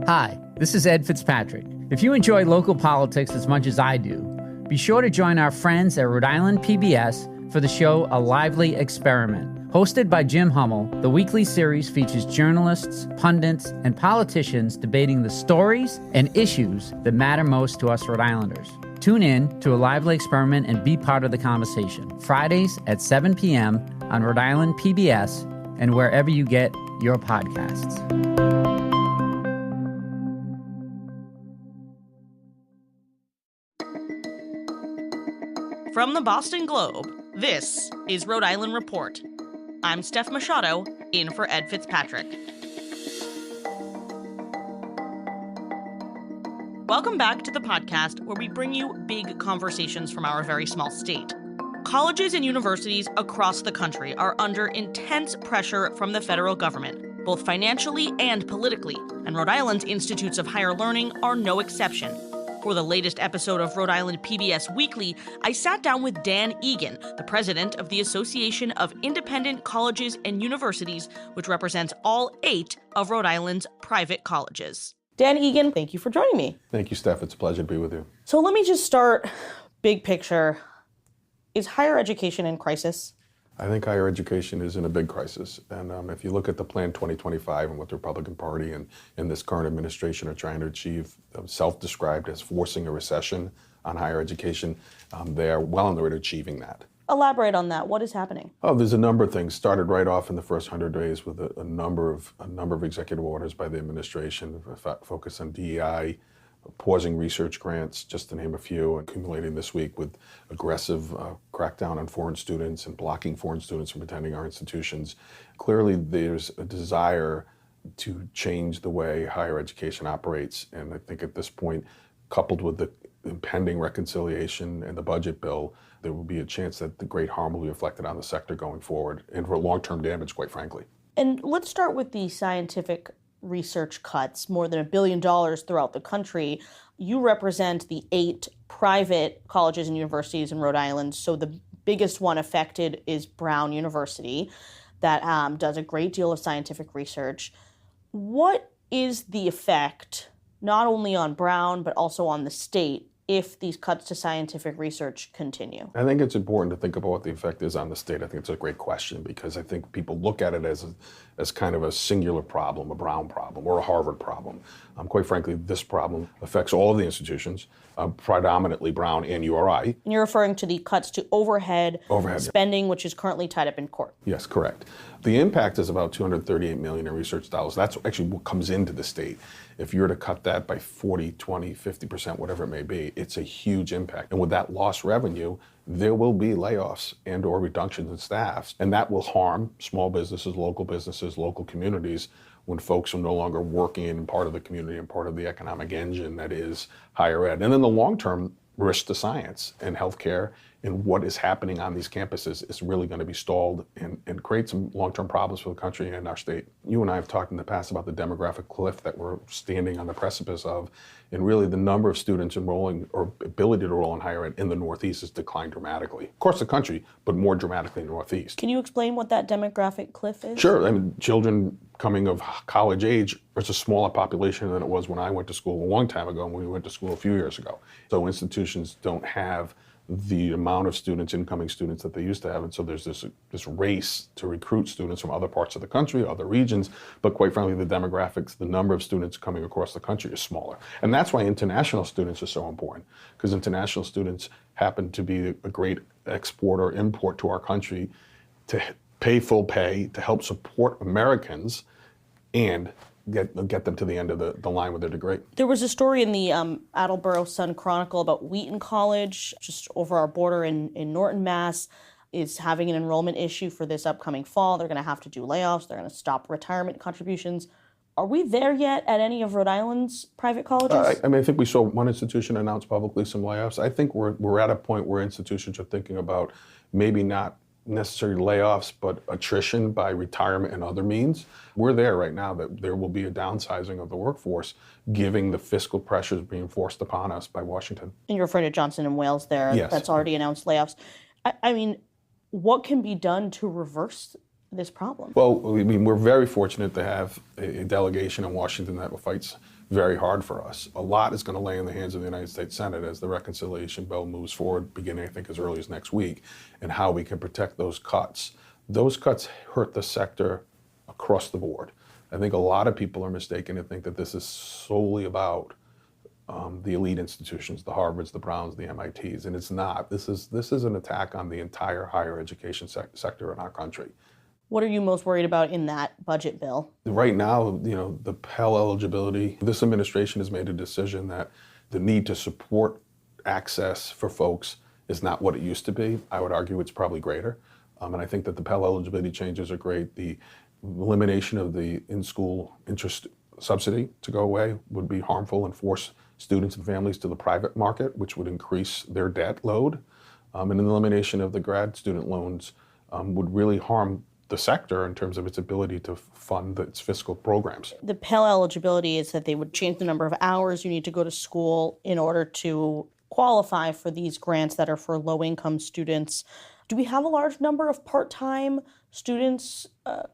Hi, this is Ed Fitzpatrick. If you enjoy local politics as much as I do, be sure to join our friends at Rhode Island PBS for the show A Lively Experiment. Hosted by Jim Hummel, the weekly series features journalists, pundits, and politicians debating the stories and issues that matter most to us Rhode Islanders. Tune in to A Lively Experiment and be part of the conversation. Fridays at 7 p.m. on Rhode Island PBS and wherever you get your podcasts. From the Boston Globe, this is Rhode Island Report. I'm Steph Machado, in for Ed Fitzpatrick. Welcome back to the podcast where we bring you big conversations from our very small state. Colleges and universities across the country are under intense pressure from the federal government, both financially and politically, and Rhode Island's institutes of higher learning are no exception. For the latest episode of Rhode Island PBS Weekly, I sat down with Dan Eagan, the president of the Association of Independent Colleges and Universities, which represents all 8 of Rhode Island's private colleges. Dan Eagan, thank you for joining me. Thank you, Steph. It's a pleasure to be with you. So let me just start big picture. Is higher education in crisis? I think higher education is in a big crisis. And if you look at the Plan 2025 and what the Republican Party and this current administration are trying to achieve, self-described as forcing a recession on higher education, they are well on their way to achieving that. Elaborate on that. What is happening? Oh, there's a number of things. Started right off in the first 100 days with a number of executive orders by the administration focused on DEI, pausing research grants, just to name a few, and accumulating this week with aggressive crackdown on foreign students and blocking foreign students from attending our institutions. Clearly, there's a desire to change the way higher education operates, and I think at this point, coupled with the impending reconciliation and the budget bill, there will be a chance that the great harm will be reflected on the sector going forward, and for long-term damage, quite frankly. And let's start with the scientific research cuts, more than $1 billion throughout the country. You represent the 8 private colleges and universities in Rhode Island. So the biggest one affected is Brown University that does a great deal of scientific research. What is the effect, not only on Brown, but also on the state, if these cuts to scientific research continue? I think it's important to think about what the effect is on the state. I think it's a great question because I think people look at it as kind of a singular problem, a Brown problem or a Harvard problem. Quite frankly, this problem affects all of the institutions, predominantly Brown and URI. And you're referring to the cuts to overhead spending, which is currently tied up in court. Yes, correct. The impact is about $238 million in research dollars. That's actually what comes into the state. If you're to cut that by 40, 20, 50%, whatever it may be, it's a huge impact. And with that lost revenue, there will be layoffs and or reductions in staffs. And that will harm small businesses, local communities, when folks are no longer working in part of the community and part of the economic engine that is higher ed. And then the long-term risk to science and healthcare and what is happening on these campuses is really going to be stalled and create some long-term problems for the country and our state. You and I have talked in the past about the demographic cliff that we're standing on the precipice of, and really the number of students enrolling or ability to enroll in higher ed in the Northeast has declined dramatically. Across the country, but more dramatically in the Northeast. Can you explain what that demographic cliff is? Sure. I mean, children coming of college age, it's a smaller population than it was when I went to school a long time ago and when we went to school a few years ago. So institutions don't have the amount of students, incoming students that they used to have. And so there's this race to recruit students from other parts of the country, other regions, but quite frankly, the demographics, the number of students coming across the country is smaller. And that's why international students are so important, because international students happen to be a great export or import to our country to pay full pay, to help support Americans and get them to the end of the line with their degree. There was a story in the Attleboro Sun Chronicle about Wheaton College, just over our border in Norton, Mass, is having an enrollment issue for this upcoming fall. They're going to have to do layoffs. They're going to stop retirement contributions. Are we there yet at any of Rhode Island's private colleges? I think we saw one institution announce publicly some layoffs. I think we're at a point where institutions are thinking about maybe not necessarily layoffs, but attrition by retirement and other means. We're there right now that there will be a downsizing of the workforce, given the fiscal pressures being forced upon us by Washington. And you're referring to Johnson & Wales there. Yes. That's already announced layoffs. I mean, what can be done to reverse this problem? Well, I mean, we're very fortunate to have a delegation in Washington that fights very hard for us. A lot is going to lay in the hands of the United States Senate as the reconciliation bill moves forward, beginning, I think, as early as next week, and how we can protect those cuts. Those cuts hurt the sector across the board. I think a lot of people are mistaken to think that this is solely about the elite institutions, the Harvards, the Browns, the MITs, and it's not. This is an attack on the entire higher education sector in our country. What are you most worried about in that budget bill? Right now, the Pell eligibility, this administration has made a decision that the need to support access for folks is not what it used to be. I would argue it's probably greater. And I think that the Pell eligibility changes are great. The elimination of the in-school interest subsidy to go away would be harmful and force students and families to the private market, which would increase their debt load. And an elimination of the grad student loans would really harm the sector in terms of its ability to fund its fiscal programs. The Pell eligibility is that they would change the number of hours you need to go to school in order to qualify for these grants that are for low-income students. Do we have a large number of part-time students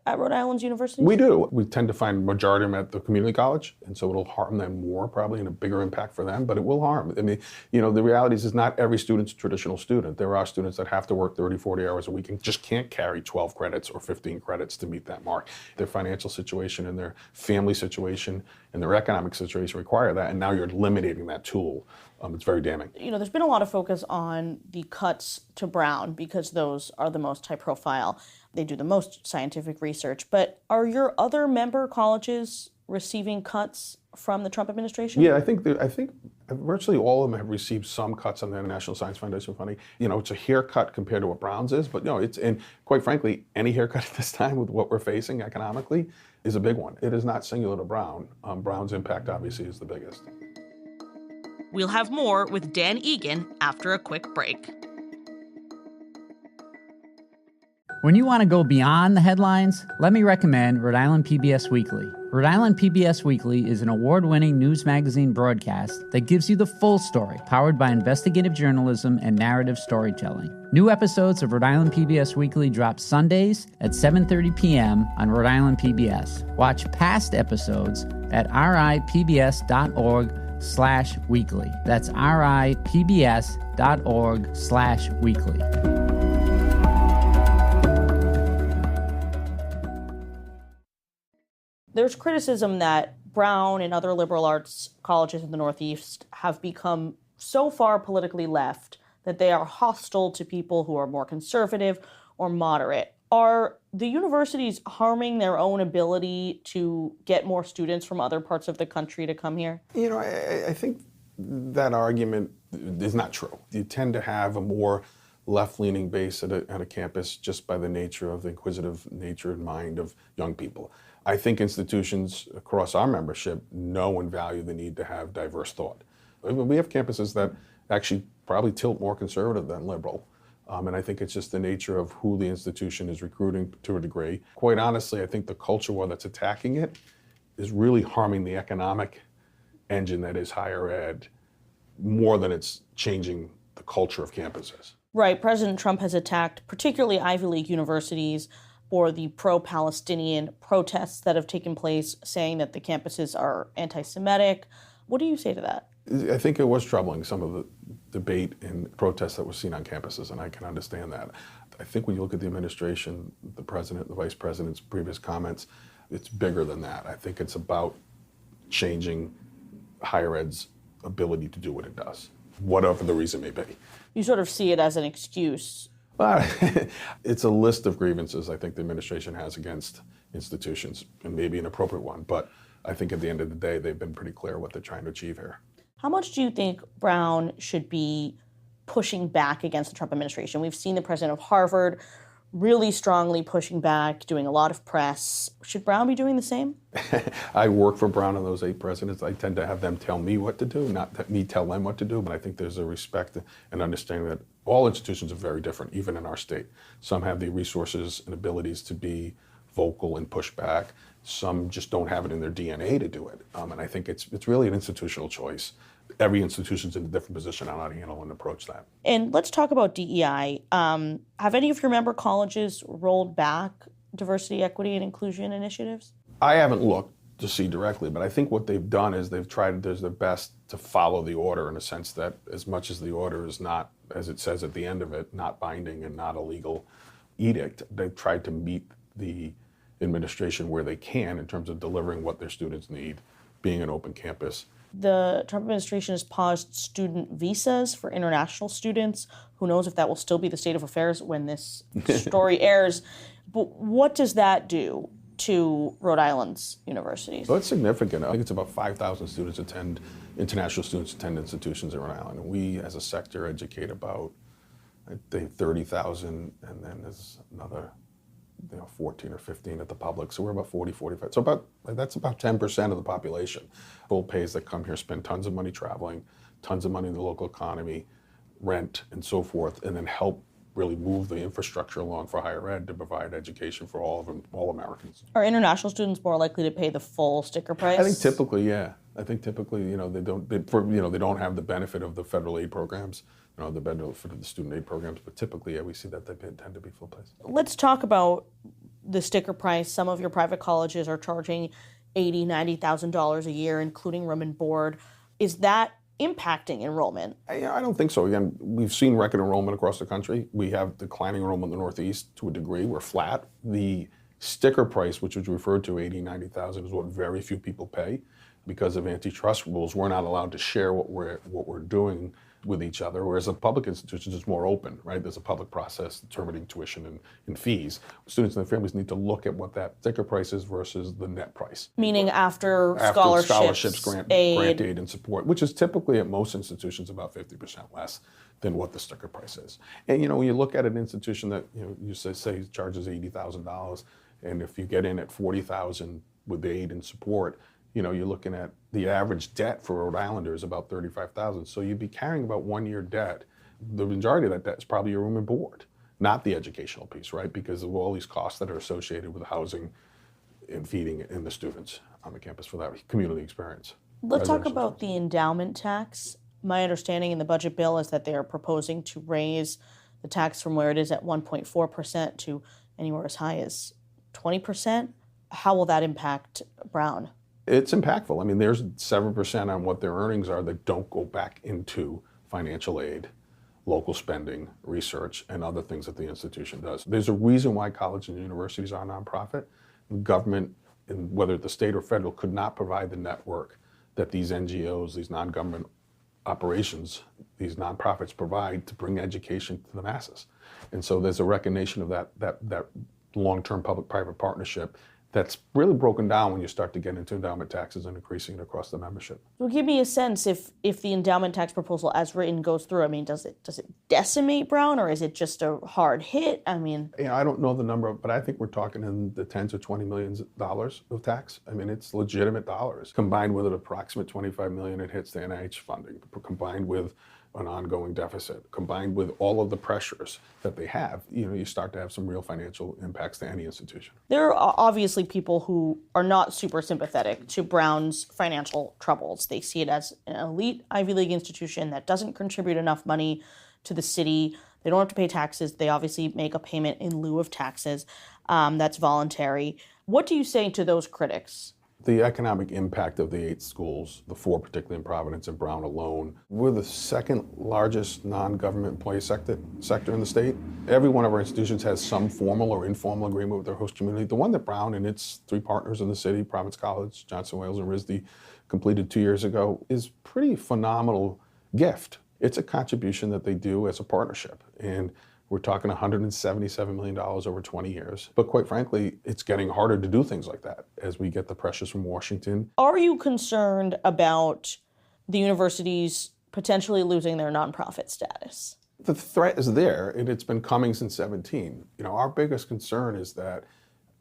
at Rhode Island's universities? We do. We tend to find majority of them at the community college, and so it'll harm them more probably and a bigger impact for them, but it will harm. I mean, the reality is not every student's a traditional student. There are students that have to work 30, 40 hours a week and just can't carry 12 credits or 15 credits to meet that mark. Their financial situation and their family situation and their economic situation require that, and now you're eliminating that tool. It's very damning. There's been a lot of focus on the cuts to Brown because those are the most high profile. They do the most scientific research. But are your other member colleges receiving cuts from the Trump administration? Yeah, I think virtually all of them have received some cuts on the National Science Foundation funding. It's a haircut compared to what Brown's is, but and quite frankly, any haircut at this time with what we're facing economically is a big one. It is not singular to Brown. Brown's impact obviously is the biggest. We'll have more with Dan Eagan after a quick break. When you want to go beyond the headlines, let me recommend Rhode Island PBS Weekly. Rhode Island PBS Weekly is an award-winning news magazine broadcast that gives you the full story, powered by investigative journalism and narrative storytelling. New episodes of Rhode Island PBS Weekly drop Sundays at 7:30 p.m. on Rhode Island PBS. Watch past episodes at ripbs.org/weekly. That's ripbs.org/weekly. There's criticism that Brown and other liberal arts colleges in the Northeast have become so far politically left that they are hostile to people who are more conservative or moderate. Are the universities harming their own ability to get more students from other parts of the country to come here? I think that argument is not true. You tend to have a more left-leaning base at a campus just by the nature of the inquisitive nature and mind of young people. I think institutions across our membership know and value the need to have diverse thought. We have campuses that actually probably tilt more conservative than liberal. And I think it's just the nature of who the institution is recruiting to a degree. Quite honestly, I think the culture war that's attacking it is really harming the economic engine that is higher ed more than it's changing the culture of campuses. Right. President Trump has attacked particularly Ivy League universities for the pro-Palestinian protests that have taken place, saying that the campuses are anti-Semitic. What do you say to that? I think it was troubling, some of the debate and protests that were seen on campuses, and I can understand that. I think when you look at the administration, the president, the vice president's previous comments, it's bigger than that. I think it's about changing higher ed's ability to do what it does, whatever the reason may be. You sort of see it as an excuse. It's a list of grievances I think the administration has against institutions, and maybe an appropriate one, but I think at the end of the day, they've been pretty clear what they're trying to achieve here. How much do you think Brown should be pushing back against the Trump administration? We've seen the president of Harvard really strongly pushing back, doing a lot of press. Should Brown be doing the same? I work for Brown and those 8 presidents. I tend to have them tell me what to do, not me tell them what to do. But I think there's a respect and understanding that all institutions are very different, even in our state. Some have the resources and abilities to be vocal and push back. Some just don't have it in their DNA to do it. And I think it's really an institutional choice. Every institution's in a different position on how to handle and approach that. And let's talk about DEI. Have any of your member colleges rolled back diversity, equity, and inclusion initiatives? I haven't looked to see directly, but I think what they've done is they've tried their best to follow the order in a sense that as much as the order is not, as it says at the end of it, not binding and not a legal edict, they've tried to meet the administration where they can in terms of delivering what their students need, being an open campus. The Trump administration has paused student visas for international students. Who knows if that will still be the state of affairs when this story airs. But what does that do to Rhode Island's universities? So it's significant. I think it's about 5,000 international students attend institutions in Rhode Island. And we, as a sector, educate about, I think, 30,000, and then there's another 14 or 15 at the public. So we're about 40, 45. So that's about 10% of the population. Full pays that come here spend tons of money traveling, tons of money in the local economy, rent, and so forth, and then help really move the infrastructure along for higher ed to provide education for all Americans. Are international students more likely to pay the full sticker price? I think typically, yeah. I think typically, they don't have the benefit of the federal aid programs, the benefit of the student aid programs, but typically, yeah, we see that they tend to be full price. Let's talk about the sticker price. Some of your private colleges are charging $80,000, $90,000 a year, including room and board. Is that impacting enrollment? I don't think so. Again, we've seen record enrollment across the country. We have declining enrollment in the Northeast to a degree. We're flat. The sticker price, which was referred to, $80,000, $90,000, is what very few people pay. Because of antitrust rules, we're not allowed to share what we're doing with each other, whereas the public institutions is more open, right? There's a public process determining tuition and fees. Students and their families need to look at what that sticker price is versus the net price. Meaning after scholarships, grant aid, and support, which is typically at most institutions about 50% less than what the sticker price is. And when you look at an institution that you say charges $80,000, and if you get in at $40,000 with aid and support, you're looking at the average debt for Rhode Islanders about $35,000. So you'd be carrying about 1 year debt. The majority of that debt is probably your room and board, not the educational piece, right? Because of all these costs that are associated with housing and feeding in the students on the campus for that community experience. Let's talk about the endowment tax. My understanding in the budget bill is that they are proposing to raise the tax from where it is at 1.4% to anywhere as high as 20%. How will that impact Brown? It's impactful. I mean, there's 7% on what their earnings are that don't go back into financial aid, local spending, research, and other things that the institution does. There's a reason why colleges and universities are nonprofit. The government, whether the state or federal, could not provide the network that these NGOs, these non-government operations, these nonprofits provide to bring education to the masses. And so there's a recognition of that long-term public-private partnership that's really broken down when you start to get into endowment taxes and increasing it across the membership. Well, give me a sense if the endowment tax proposal as written goes through. I mean, does it decimate Brown, or is it just a hard hit? I mean, I don't know the number, but I think we're talking in the tens or $20 million of tax. I mean, it's legitimate dollars. Combined with an approximate $25 million, it hits the NIH funding. Combined with an ongoing deficit, combined with all of the pressures that they have, you start to have some real financial impacts to any institution. There are obviously people who are not super sympathetic to Brown's financial troubles. They see it as an elite Ivy League institution that doesn't contribute enough money to the city. They don't have to pay taxes. They obviously make a payment in lieu of taxes. That's voluntary. What do you say to those critics? The economic impact of the 8 schools, the 4 particularly in Providence and Brown alone, we're the second largest non-government employee sector in the state. Every one of our institutions has some formal or informal agreement with their host community. The one that Brown and its 3 partners in the city, Providence College, Johnson Wales, and RISD, completed 2 years ago, is pretty phenomenal gift. It's a contribution that they do as a partnership. And we're talking $177 million over 20 years. But quite frankly, it's getting harder to do things like that as we get the pressures from Washington. Are you concerned about the universities potentially losing their nonprofit status? The threat is there, and it's been coming since 2017. Our biggest concern is that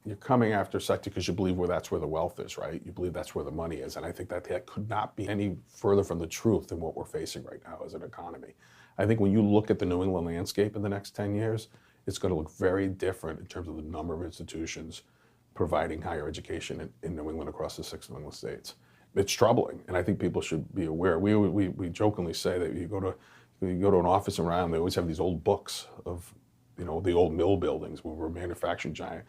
you're coming after sector because you believe that's where the wealth is, right? You believe that's where the money is. And I think that could not be any further from the truth than what we're facing right now as an economy. I think when you look at the New England landscape in the next 10 years, it's going to look very different in terms of the number of institutions providing higher education in New England across the 6 New England states. It's troubling, and I think people should be aware. We jokingly say that you go to an office around, they always have these old books of, the old mill buildings where we're a manufacturing giant.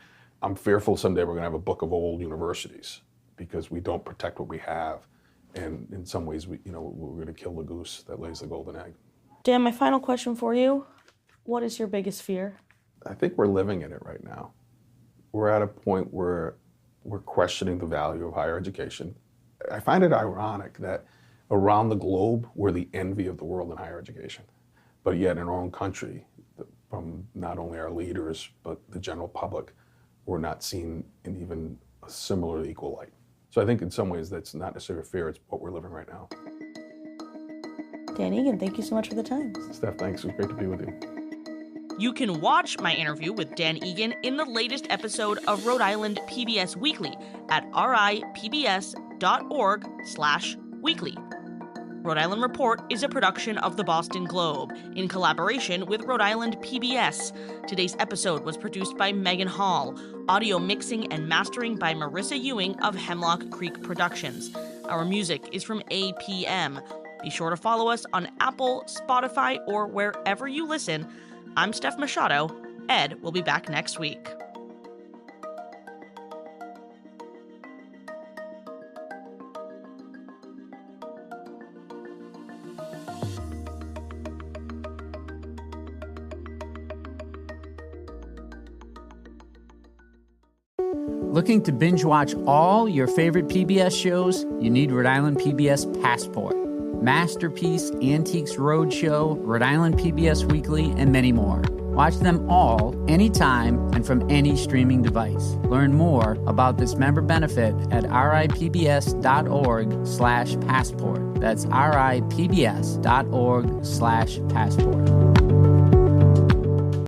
I'm fearful someday we're going to have a book of old universities because we don't protect what we have. And in some ways, we're going to kill the goose that lays the golden egg. Dan, my final question for you. What is your biggest fear? I think we're living in it right now. We're at a point where we're questioning the value of higher education. I find it ironic that around the globe, we're the envy of the world in higher education. But yet in our own country, from not only our leaders, but the general public, we're not seen in even a similar equal light. So I think in some ways that's not necessarily a fear, it's what we're living right now. Dan Eagan, thank you so much for the time. Steph, thanks. It was great to be with you. You can watch my interview with Dan Eagan in the latest episode of Rhode Island PBS Weekly at ripbs.org/weekly. Rhode Island Report is a production of the Boston Globe in collaboration with Rhode Island PBS. Today's episode was produced by Megan Hall, audio mixing and mastering by Marissa Ewing of Hemlock Creek Productions. Our music is from APM. Be sure to follow us on Apple, Spotify, or wherever you listen. I'm Steph Machado. Ed will be back next week. Looking to binge watch all your favorite PBS shows? You need Rhode Island PBS Passport. Masterpiece, Antiques Roadshow, Rhode Island PBS Weekly, and many more. Watch them all, anytime, and from any streaming device. Learn more about this member benefit at ripbs.org/passport. That's ripbs.org/passport.